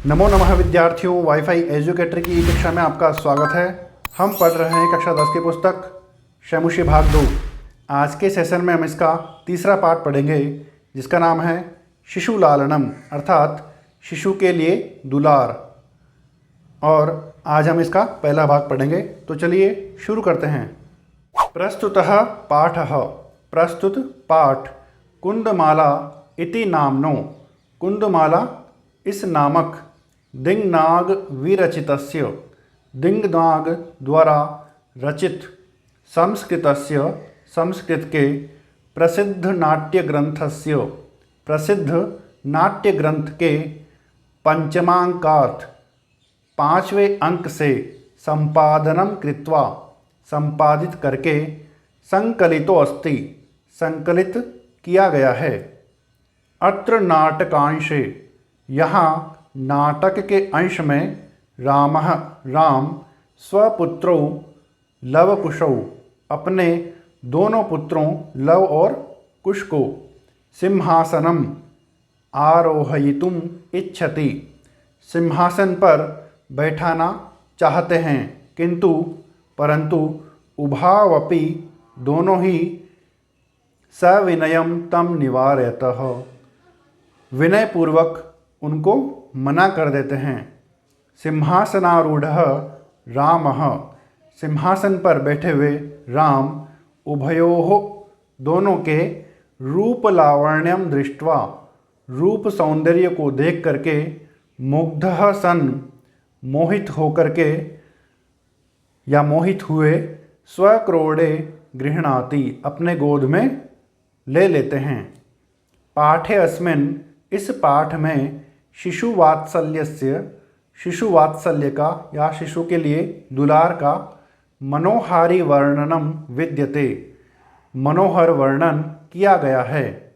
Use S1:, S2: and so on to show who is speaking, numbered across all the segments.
S1: नमो नमः विद्यार्थियों, wifi educator की कक्षा में आपका स्वागत है। हम पढ़ रहे हैं कक्षा 10 की पुस्तक शैमुशी भाग 2। आज के सेशन में हम इसका तीसरा पाठ पढ़ेंगे, जिसका नाम है शिशु लालनम, अर्थात शिशु के लिए दुलार। और आज हम इसका पहला भाग पढ़ेंगे, तो चलिए शुरू करते हैं। प्रस्तुतः पाठः, प्रस्तुत पाठ कुंदमाला इति नाम्नो, कुंदमाला इस नामक दिंगनाग विरचितस्य, दिंगनाग द्वारा रचित संस्कृतस्य, संस्कृत के प्रसिद्ध नाट्य ग्रंथस्य, प्रसिद्ध नाट्य ग्रंथ के पंचमांकात्, पाँचवें अंक से संपादनम कृत्वा, संपादित करके संकलितो अस्ति, संकलित किया गया है। अत्र नाटकांशे, यहाँ नाटक के अंश में रामः, राम स्वपुत्रौ लवकुशौ, अपने दोनों पुत्रों लव और कुश को सिंहासनम आरोहयितुम इच्छति, सिंहासन पर बैठाना चाहते हैं, किंतु परंतु उभावपि, दोनों ही सविनयम तम निवारयतः, विनयपूर्वक उनको मना कर देते हैं। सिंहासनारूढ़ः रामः, सिंहासन पर बैठे हुए राम, उभयोः दोनों के रूप लावण्यम दृष्ट्वा, रूप सौंदर्य को देख करके मुग्धः सन, मोहित होकर के या मोहित हुए, स्वक्रोडे गृह्णाति, अपने गोद में ले लेते हैं। पाठे अस्मिन्, इस पाठ में शिशु वात्सल्यस्य, शिशु वात्सल्य का या शिशु के लिए दुलार का मनोहारी वर्णनम विद्यते, मनोहर वर्णन किया गया है।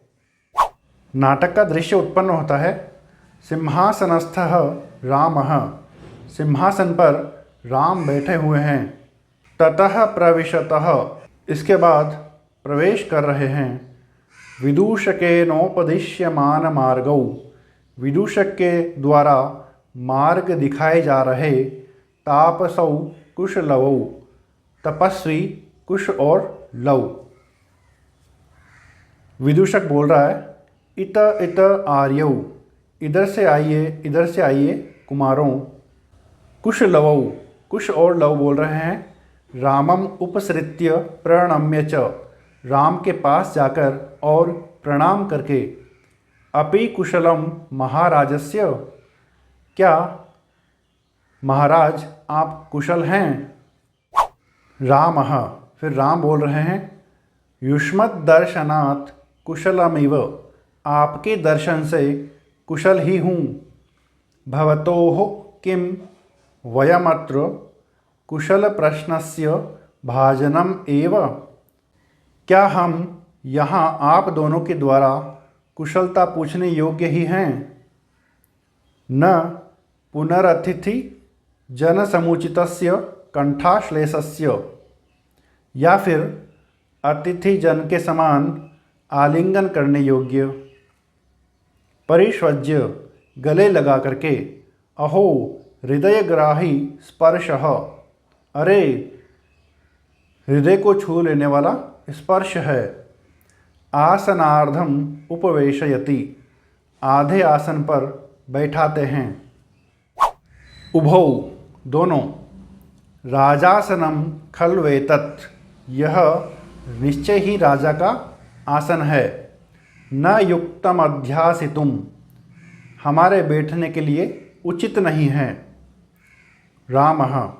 S1: नाटक का दृश्य उत्पन्न होता है। सिंहासनस्थः रामः, सिंहासन पर राम बैठे हुए हैं। ततः प्रविशतः, इसके बाद प्रवेश कर रहे हैं। विदूषकेनोपदिश्यमान मार्गौ, विदूषक के द्वारा मार्ग दिखाए जा रहे। तापसौ कुशलवौ, तपस्वी कुश और लव। विदूषक बोल रहा है, इत इत आर्यौ, इधर से आइए, इधर से आइए कुमारों। कुशलवौ, कुश और लव बोल रहे हैं, रामम उपसृत्य प्रणम्य च, राम के पास जाकर और प्रणाम करके। अपि कुशलम महाराजस्य, क्या महाराज आप कुशल हैं। रामः, फिर राम बोल रहे हैं, युष्मद् दर्शनात् कुशलमिव, आपके दर्शन से कुशल ही हूँ। भवतोः किं वयमत्र कुशल प्रश्नस्य भाजनम एव, क्या हम यहाँ आप दोनों के द्वारा कुशलता पूछने योग्य ही हैं। न पुनरतिथि जन समुचितस्य कंठाश्लेषस्य, या फिर अतिथि जन के समान आलिंगन करने योग्य। परिष्वज्य, गले लगा करके। अहो हृदयग्राही स्पर्शः, अरे हृदय को छू लेने वाला स्पर्श है। आसनार्धम उपवेशयति, आधे आसन पर बैठाते हैं। उभौ, दोनों। राजासनम खल्वेतत्, यह निश्चय ही राजा का आसन है। न युक्तम अध्यासितुम, हमारे बैठने के लिए उचित नहीं है। रामः,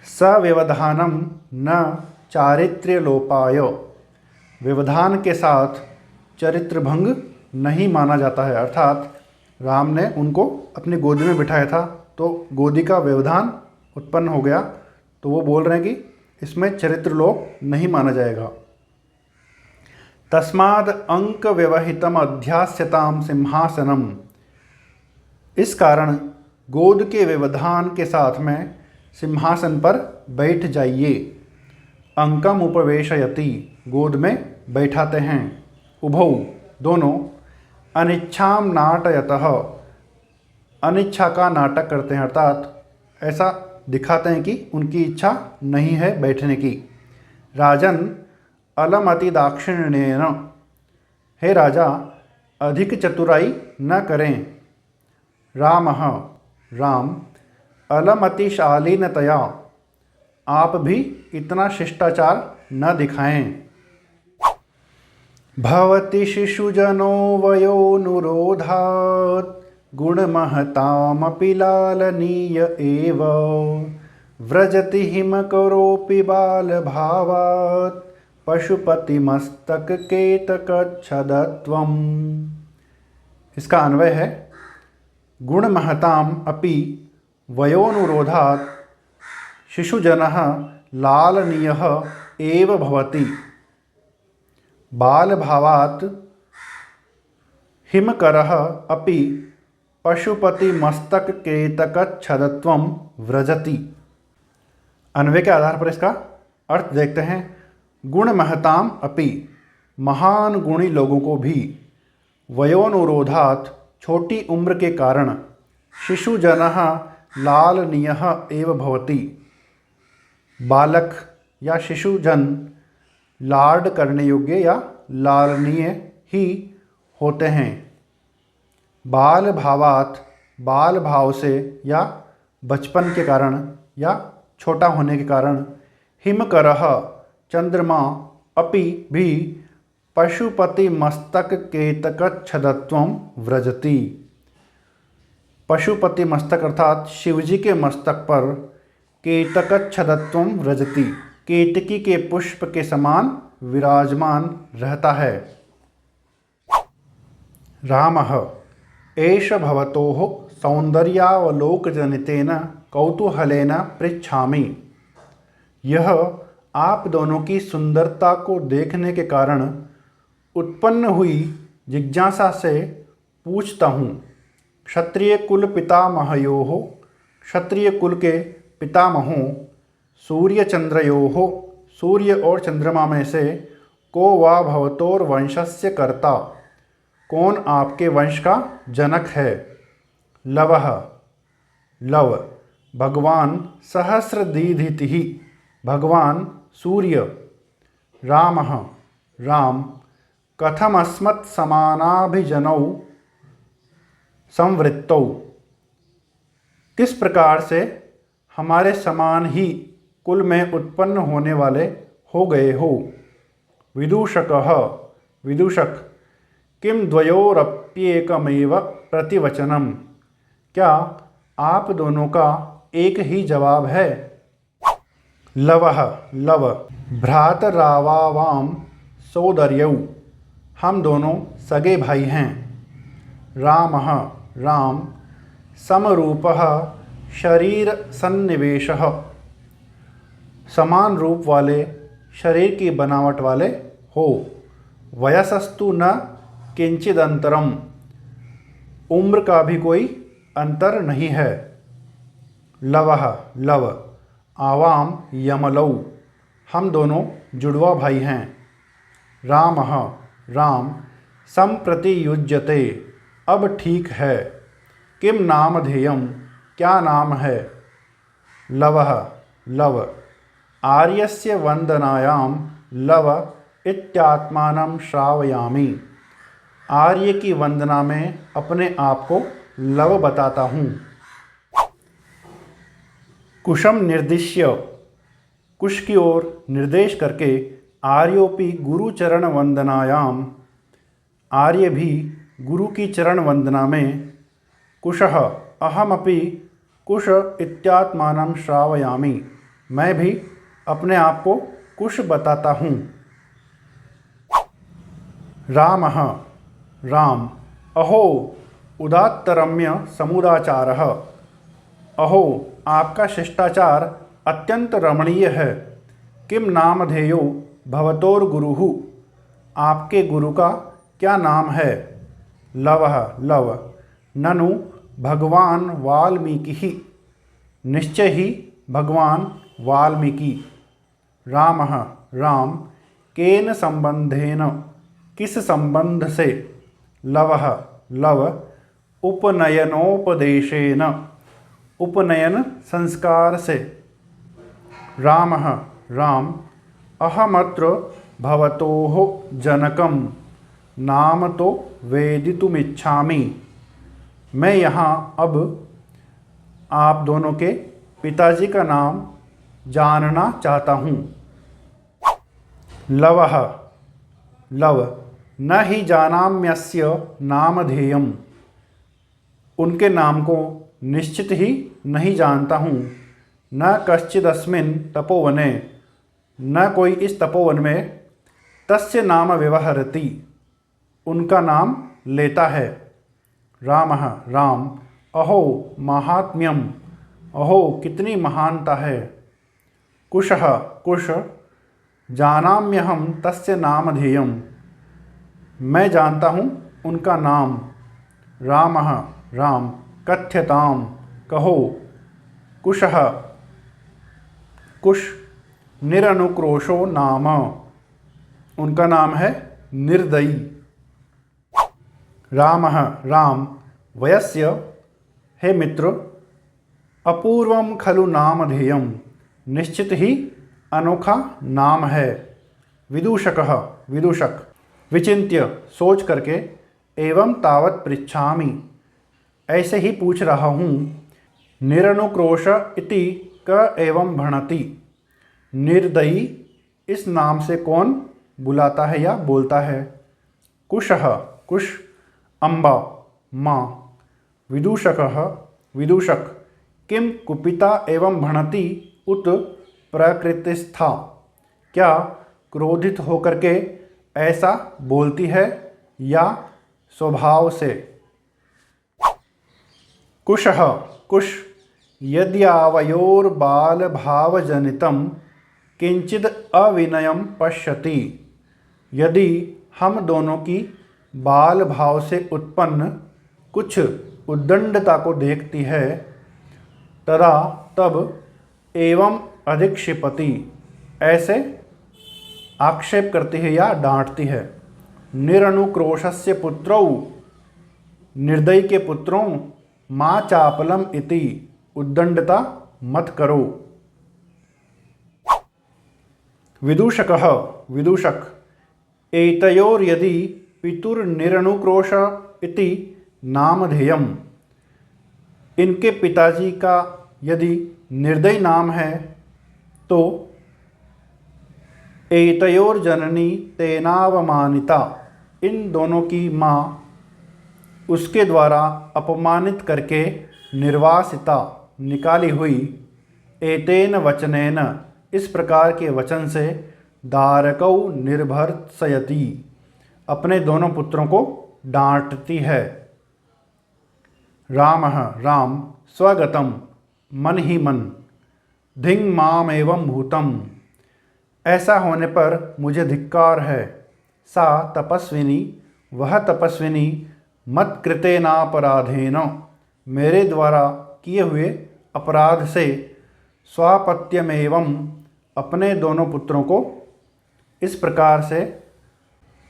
S1: सव्यवधानम न चारित्र्यलोपाय, व्यवधान के साथ चरित्र भंग नहीं माना जाता है। अर्थात राम ने उनको अपनी गोदी में बिठाया था, तो गोदी का व्यवधान उत्पन्न हो गया, तो वो बोल रहे हैं कि इसमें चरित्र लोप नहीं माना जाएगा। तस्माद् अंक व्यवहितम अध्यास्यताम सिंहासनम, इस कारण गोद के व्यवधान के साथ में सिंहासन पर बैठ जाइए। अंकम उपवेशयति, गोद में बैठाते हैं। उभौ, दोनों। अनिच्छाम नाटयतः, अनिच्छा का नाटक करते हैं, अर्थात ऐसा दिखाते हैं कि उनकी इच्छा नहीं है बैठने की। राजन अलमति दाक्षिण्येन, हे राजा अधिक चतुराई न करें। रामः, राम अलमतिशालीनतया, आप भी इतना शिष्टाचार न दिखाएं। भवति शिशुजनो वयोनुरोधात् गुणमहतामपि लालनीय एव व्रजति हिमकरोऽपि बालभावात् पशुपतिमस्तककेतकच्छदत्वम्। इसका अन्वय है गुणमहताम अपि वयोनुरोधात् शिशुजनः लालनीयः एव भवति बालभावात् हिमकरः अपि पशुपतिमस्तककेतकच्छदत्वं व्रजति। अन्वय के आधार पर इसका अर्थ देखते हैं। गुण महताम अपि, महान गुणी लोगों को भी, वयोनुरोधात्, छोटी उम्र के कारण, शिशुजनः लालनीयः एव भवति, बालक या शिशुजन लाड करने योग्य या लालनीय ही होते हैं। बाल भावात, बाल भाव से या बचपन के कारण या छोटा होने के कारण, हिमकरः, चंद्रमा, अपि भी, पशुपति मस्तक केतकच्छदत्वं व्रजति, पशुपति मस्तक अर्थात शिवजी के मस्तक पर केतकच्छदत्वं व्रजति, केतकी के पुष्प के समान विराजमान रहता है। रामः एष भवतोः सौंदर्यावलोकजनितेन कौतूहलेन पृच्छामि। यह आप दोनों की सुंदरता को देखने के कारण उत्पन्न हुई जिज्ञासा से पूछता हूँ। क्षत्रिय कुल पितामहयोः, क्षत्रिय कुल के पितामहों, सूर्य चंद्रयोः, सूर्य और चंद्रमा में से, को वा भवतोर वंशस्य कर्ता, कौन आपके वंश का जनक है। लवः, लव, भगवान सहस्रदीधितिः, भगवान सूर्य। रामः, राम, कथमस्मत् समानाभिजनौ संवृत्तौ, किस प्रकार से हमारे समान ही कुल में उत्पन्न होने वाले हो गए हो। विदूषकः, विदूषक, किम द्वयोरप्येकमेव प्रतिवचनम, क्या आप दोनों का एक ही जवाब है। लवः, लव, भ्रातरावावाम सोदर्यौ, हम दोनों सगे भाई हैं। रामः, राम, समरूपः शरीर सन्निवेशः, समान रूप वाले, शरीर की बनावट वाले हो। वयसस्तु न किंचिदंतरम, उम्र का भी कोई अंतर नहीं है। लवः, लव, आवाम यमलौ, हम दोनों जुड़वा भाई हैं। रामः, राम, संप्रति युज्यते, अब ठीक है। किम नामधेयम, क्या नाम है। लवः, लव, आर्यस्य वंदनायाम लव इत्यात्मानं श्रावयामि, आर्य की वंदना में अपने आप को लव बताता हूँ। कुशम निर्दिश्य, कुश की ओर निर्देश करके, आर्योपि गुरुचरण वंदनायाम, आर्य भी गुरु की चरण वंदना में, कुशः अहमपि कुश इत्यात्मानं श्रावयामि, मैं भी अपने आप को कुश बताता हूँ। रामः, राम, अहो उदात्तरम्य समुदाचारः, अहो आपका शिष्टाचार अत्यंत रमणीय है। किम नामधेयो भवतोर गुरुः, आपके गुरु का क्या नाम है। लवः, लव, ननु भगवान वाल्मीकि, निश्चय ही भगवान वाल्मीकि। रामः, राम, केन संबंधेन, किस संबंध से। लवः, लव, उपनयनोपदेशेन, उपनयन संस्कार से। रामः राम, अहमत्र भवतोः जनकं नाम तो वेदितुमिच्छामि, मैं यहाँ अब आप दोनों के पिताजी का नाम जानना चाहता हूँ। लवः लव, न ही जानाम्यस्य नामधेयम्, उनके नाम को निश्चित ही नहीं जानता हूँ। न कश्चिदस्मिन् तपोवने, न कोई इस तपोवन में तस्य नाम व्यवहरति, उनका नाम लेता है। रामः राम, अहो माहात्म्यम, अहो कितनी महानता है। कुशः कुश, जानाम्यहं तस्य नामधेयम्, मैं जानता हूँ उनका नाम। रामः राम, कथ्यताम, कहो। कुशः कुश, निरनुक्रोशो नाम, उनका नाम है निर्दयी। रामः राम, वयस्य, हे मित्र, अपूर्वम खलु नामधेयम्, निश्चित ही अनोखा नाम है। विदूषकः विदूषक, विचिन्त्य सोच करके, एवं तावत् पृच्छामि, ऐसे ही पूछ रहा हूँ। निरनुक्रोश इति क एवं भणति, निर्दयी इस नाम से कौन बुलाता है या बोलता है। कुशः कुश, अम्बा माँ। विदूषकः विदूषक, किम कुपिता एवं भणति उत प्रकृतिस्था, क्या क्रोधित होकर के ऐसा बोलती है या स्वभाव से। कुशः कुश, यद्यावयोर्बालभावजनितं किंचिद अविनयम पश्यति, यदि हम दोनों की बाल भाव से उत्पन्न कुछ उद्दंडता को देखती है, तदा तब एवं अधिक्षिपति, ऐसे आक्षेप करती है या डांटती है। निरनुक्रोशस्य पुत्रौ, निर्दयी के पुत्रों, माँ चापलम इति, उद्दंडता मत करो। विदूषकः विदूषक, एतयोर्यदि पितुर्निरनुक्रोश इति नामधेयम्, इनके पिताजी का यदि निर्दयी नाम है तो एतयोर्जननी तेनावमानिता, इन दोनों की माँ उसके द्वारा अपमानित करके निर्वासिता, निकाली हुई। एतेन वचनेन, इस प्रकार के वचन से, दारकौ निर्भर्त्सयति, अपने दोनों पुत्रों को डांटती है। रामः राम, स्वगतम, मन ही मन, धिंग माम एवं भूतम, ऐसा होने पर मुझे धिक्कार है। सा तपस्विनी, वह तपस्विनी, मत कृतेनापराधेन, मेरे द्वारा किए हुए अपराध से, स्वापत्यमेवं, अपने दोनों पुत्रों को इस प्रकार से,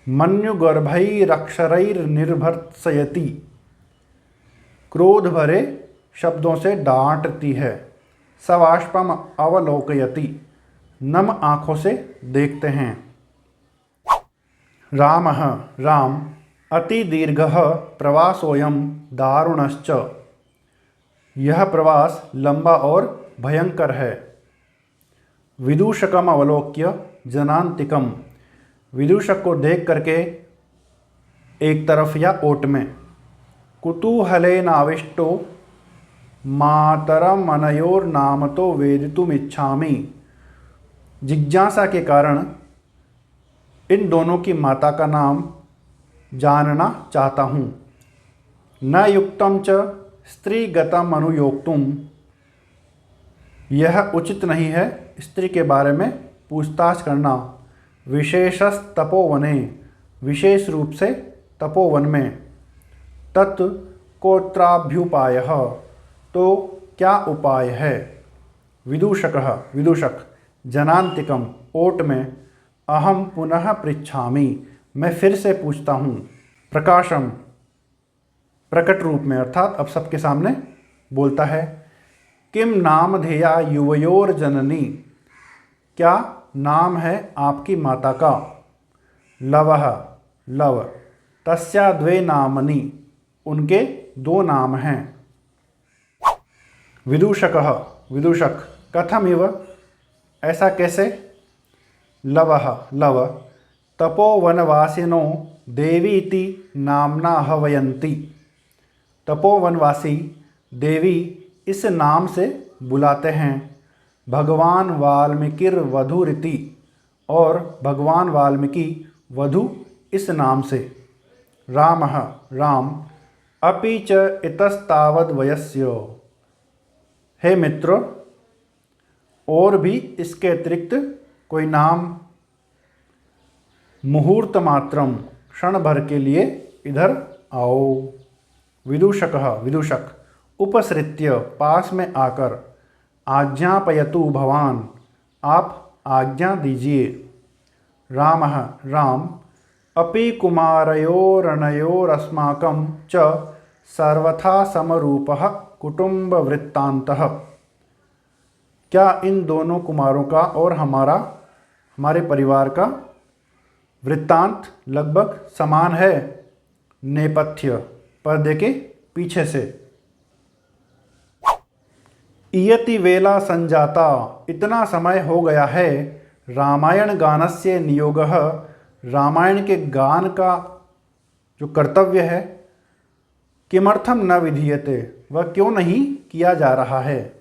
S1: मन्युगर्भैरक्षरैर्निर्भर्त्सयति, क्रोध भरे शब्दों से डांटती है। सवाष्पम अवलोकयति, नम आँखों से देखते हैं। रामः राम, अति दीर्घः प्रवासोऽयं दारुणश्च, यह प्रवास लंबा और भयंकर है। विदूषकम अवलोक्य जनान्तिकम, विदूषक को देख करके एक तरफ या ओट में। कुतूहलेनाविष्टो मातरमनयोर्नामतो वेदितुमिच्छामि, जिज्ञासा के कारण इन दोनों की माता का नाम जानना चाहता हूँ। न युक्तं च स्त्रीगतम अनुयोक्तुम, यह उचित नहीं है स्त्री के बारे में पूछताछ करना। विशेषस्तपोवने, विशेष रूप से तपोवन में। तत् कोत्राभ्युपायः, तो क्या उपाय है। विदूषकः विदूषक, जनान्तिकम, ओट में। अहम पुनः पृच्छामि, मैं फिर से पूछता हूँ। प्रकाशम, प्रकट रूप में, अर्थात अब सबके सामने बोलता है। किम नामधेया युवयोर जननी, क्या नाम है आपकी माता का। लवः लव, तस्या द्वे नामनि, उनके दो नाम हैं। विदूषकः विदूषक, कथमिव, ऐसा कैसे। लवः लव, तपोवनवासिनो देवीति नाम्ना हवयन्ति, तपोवनवासी देवी इस नाम से बुलाते हैं। भगवान वाल्मीकिर वधुरिति, और भगवान वाल्मीकि वधु इस नाम से। रामः राम, अपि च इतस्तावद् वयस्य, हे मित्र और भी इसके अतिरिक्त कोई नाम। मुहूर्त मात्रम, क्षण भर के लिए इधर आओ। विदूषकः विदूषक, उपसृत्य, पास में आकर। आज्ञापयतु भवान, आप आज्ञा दीजिए। रामः राम, अपि कुमारयोरनयोरस्माकं च सर्वथा समरूपः कुटुम्बवृत्तान्तः, क्या इन दोनों कुमारों का और हमारे परिवार का वृत्तांत लगभग समान है। नेपथ्य, पर्दे के पीछे से। इयति वेला संजाता, इतना समय हो गया है। रामायण गानस्य नियोगः, रामायण के गान का जो कर्तव्य है। किमर्थम न विधीयते, वह क्यों नहीं किया जा रहा है।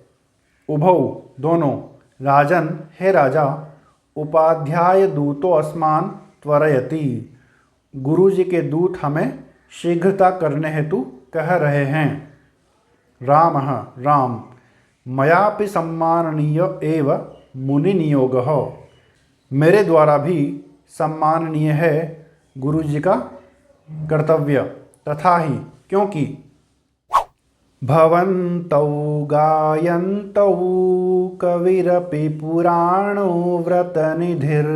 S1: उभौ, दोनों। राजन, हे राजा। उपाध्याय दूतो अस्मान त्वरयति, गुरुजी के दूत हमें शीघ्रता करने हेतु कह रहे हैं। रामः राम, मयापि सम्माननीय एव मुनि नियोगः, मेरे द्वारा भी सम्माननीय है गुरुजी का कर्तव्य। तथा ही, क्योंकि भवन्तौ गायन्तौ कविरपि पुराणो व्रतनिधिर्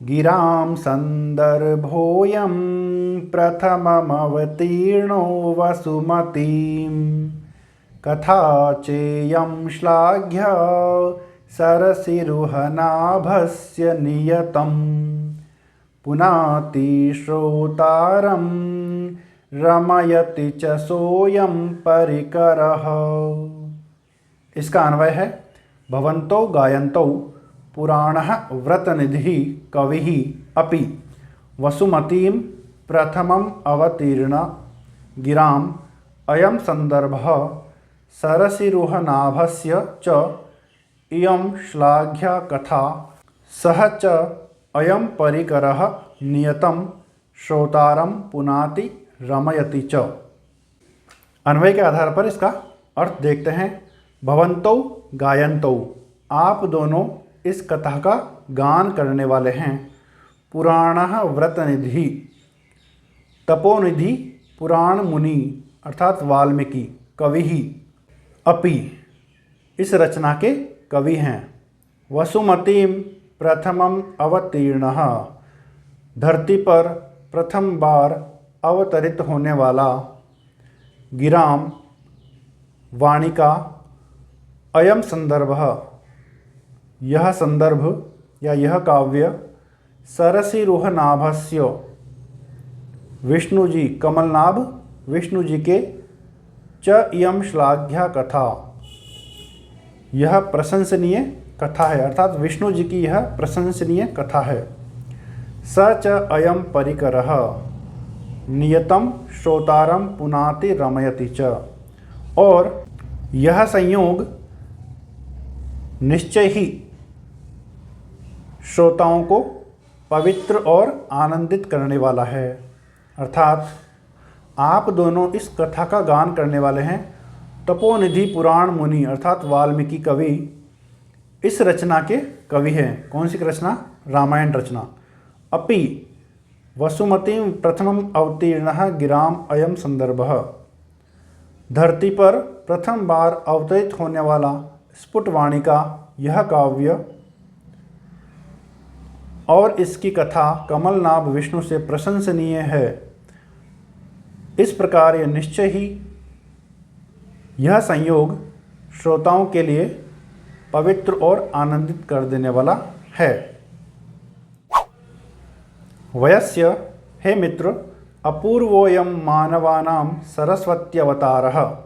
S1: गिरां सन्दर्भोऽयं प्रथममवतीर्णो वसुमतीं कथा चेयं श्लाघ्य सरसिरुहनाभस्य नियतं पुनाति श्रोतारं रमयति च सोऽयं परिकरः। इसका अन्वय है, भवन्तो गायन्तौ पुराणः व्रतनिधिः कविः अपि वसुमतीं प्रथमम् अवतीर्ण गिराम् अयं सन्दर्भः सरसिरुहनाभस्य च इयं श्लाघ्या कथा सह च अयं परिकरः नियतं श्रोतारं पुनाति रमयति च। अन्वय के आधार पर इसका अर्थ देखते हैं। भवन्तौ गायन्तौ, आप दोनों इस कथा का गान करने वाले हैं। पुराणः व्रतनिधि, तपोनिधि पुराण मुनि अर्थात वाल्मीकि कवि ही। अपि, इस रचना के कवि हैं। वसुमतीं प्रथमम अवतीर्णः, धरती पर प्रथम बार अवतरित होने वाला। गिराम, वाणी का। अयम संदर्भः, यह संदर्भ या यह काव्य। सरसिरुहनाभस्य, विष्णु जी, कमलनाभ विष्णु जी के। च इयं श्लाघ्या कथा, यह प्रशंसनीय कथा है, अर्थात विष्णु जी की यह प्रशंसनीय कथा है। स च अयं परिकरः नियतं श्रोतारं पुनाति रमयति च, और यह संयोग निश्चय ही श्रोताओं को पवित्र और आनंदित करने वाला है। अर्थात आप दोनों इस कथा का गान करने वाले हैं। तपोनिधि पुराण मुनि अर्थात वाल्मीकि कवि इस रचना के कवि हैं। कौन सी रचना? रामायण रचना। अपि वसुमतीं प्रथमम अवतीर्णः गिराम अयम संदर्भः, धरती पर प्रथम बार अवतरित होने वाला स्फुटवाणी का यह काव्य और इसकी कथा कमलनाभ विष्णु से प्रशंसनीय है। इस प्रकार यह निश्चय ही यह संयोग श्रोताओं के लिए पवित्र और आनंदित कर देने वाला है। वयस्य, हे मित्र, अपूर्वोऽयं मानवानां सरस्वत्यवतारः,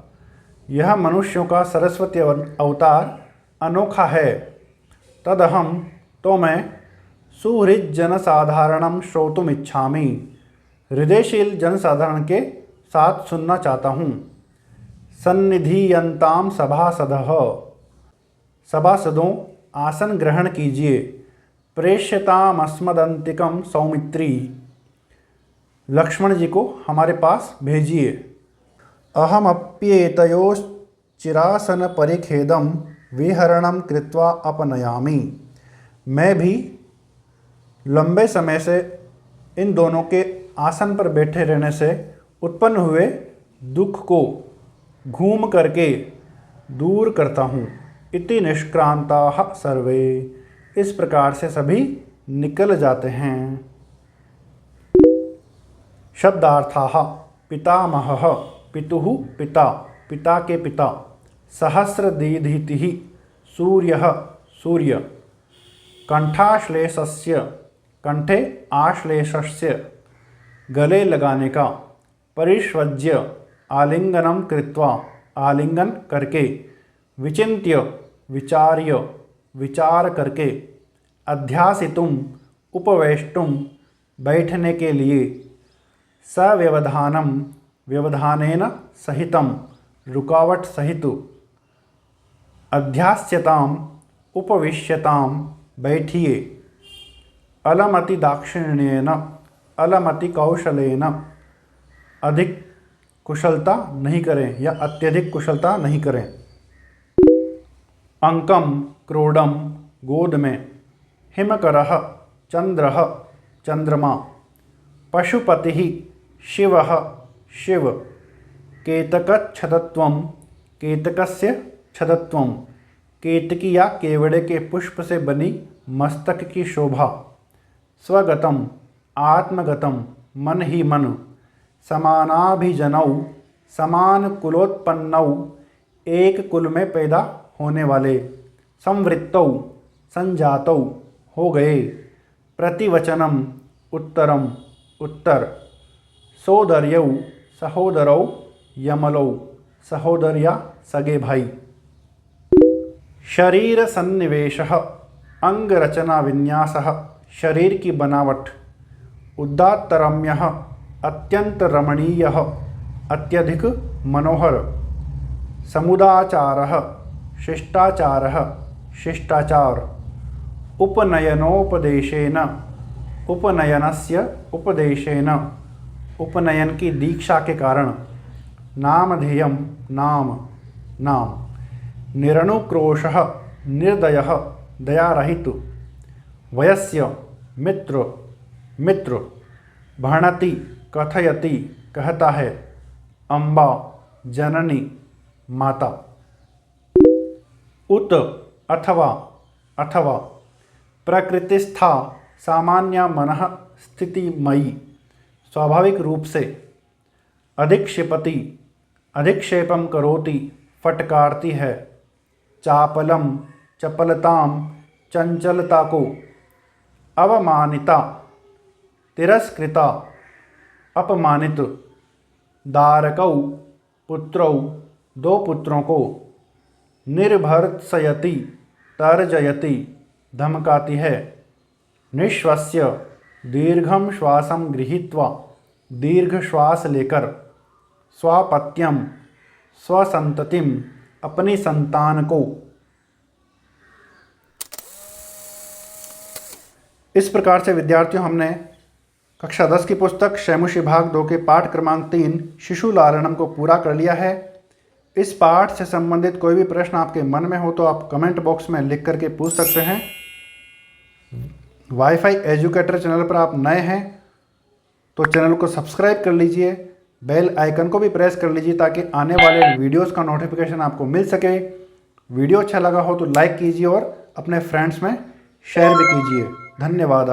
S1: यह मनुष्यों का सरस्वती अवतार अनोखा है। तदहं, तो मैं सुहृज्जनसाधारणं श्रोतुमिच्छामि, हृदयशील जनसाधारण के साथ सुनना चाहता हूँ। सन्निधीयन्तां सभासदः, सभासदों आसन ग्रहण कीजिए। प्रेष्यतामस्मदन्तिकं सौमित्री, लक्ष्मण जी को हमारे पास भेजिए। अहमप्येतयोश्चिरासन परिखेदं विहरणं कृत्वा अपनयामि, मैं भी लंबे समय से इन दोनों के आसन पर बैठे रहने से उत्पन्न हुए दुख को घूम करके दूर करता हूँ। इति निष्क्रांताः सर्वे, इस प्रकार से सभी निकल जाते हैं। शब्दार्थाः। पितामहः, पितुः पिता, पिता के पिता। सहस्रदीधितिः, सूर्यः सूर्य। कंठाश्लेषस्य, कंठे आश्लेषस्य, गले लगाने का। परिष्वज्य, आलिंगनं कृत्वा, आलिंगन करके। विचिन्त्य, विचार्य, विचार करके। अध्यासितुं, उपवेष्टुं, बैठने के लिए। सव्यवधानं, व्यवधानेन सहितं, रुकावट सहित। अध्यास्यताम्, उपविश्यतां, बैठिए। अलमति दाक्षिण्येन, अलमति कौशलेन, अधिक कुशलता नहीं करें या अत्यधिक कुशलता नहीं करें। अंकम, क्रोडम, गोद में। हिमकरः, चंद्रः, चंद्रमा। पशुपतिः, शिवः, शिव। केतकच्छदत्वं, केतकस्य छदत्वं, केतकी या केवड़े के पुष्प से बनी मस्तक की शोभा। स्वगतम, आत्मगतम, मन ही मन। समानाभिजनौ, समान कुलोत्पन्नौ, एक कुल में पैदा होने वाले। संवृत्तौ, संजातौ, हो गए। प्रतिवचनम, उत्तरम, उत्तर। सोदर्यौ, सहोदरौ, यमलौ, सहोदर्या, सगे भाई। शरीर सन्निवेशः, अंग रचना विन्यासः, शरीर की बनावट। उदात्तरम्यः, अत्यंत रमणीयः, अत्यधिक मनोहर। समुदाचारः, शिष्टाचारः, शिष्टाचार। उपनयनोपदेशेन, उपनयनस्य उपदेशेन, उपनयन की दीक्षा के कारण। नामधेयं, नाम, नाम। निरनुक्रोशः, निर्दयः, दयारहित। वयस्य, मित्र, मित्र। भणति, कथयति, कहता है। अम्बा, जननी, माता। उत, अथवा, अथवा। प्रकृतिस्था, सामान्य मनः स्थितिमयी, स्वाभाविक रूप से। अधिक्षिपति, अधिक्षेपम करोति, फटकारती है। चापलम, चपलताम, चंचलता को। अवमानिता, तिरस्कृता, अपमानित। दारकौ, पुत्रौ, दो पुत्रों को। निर्भर्त्सयति, तर्जयति, धमकाती है। निश्वस्य, दीर्घं श्वासं गृहीत्वा, दीर्घ श्वास लेकर। स्वापत्यम, स्वसंततिम, अपनी संतान को। इस प्रकार से विद्यार्थियों हमने कक्षा 10 की पुस्तक शैमुषी भाग 2 के पाठ क्रमांक 3 शिशु लालनम को पूरा कर लिया है। इस पाठ से संबंधित कोई भी प्रश्न आपके मन में हो तो आप कमेंट बॉक्स में लिख करके पूछ सकते हैं। वाईफाई एजुकेटर चैनल पर आप नए हैं तो चैनल को सब्सक्राइब कर लीजिए, बेल आइकन को भी प्रेस कर लीजिए ताकि आने वाले वीडियोस का नोटिफिकेशन आपको मिल सके। वीडियो अच्छा लगा हो तो लाइक कीजिए और अपने फ्रेंड्स में शेयर भी कीजिए। धन्यवाद।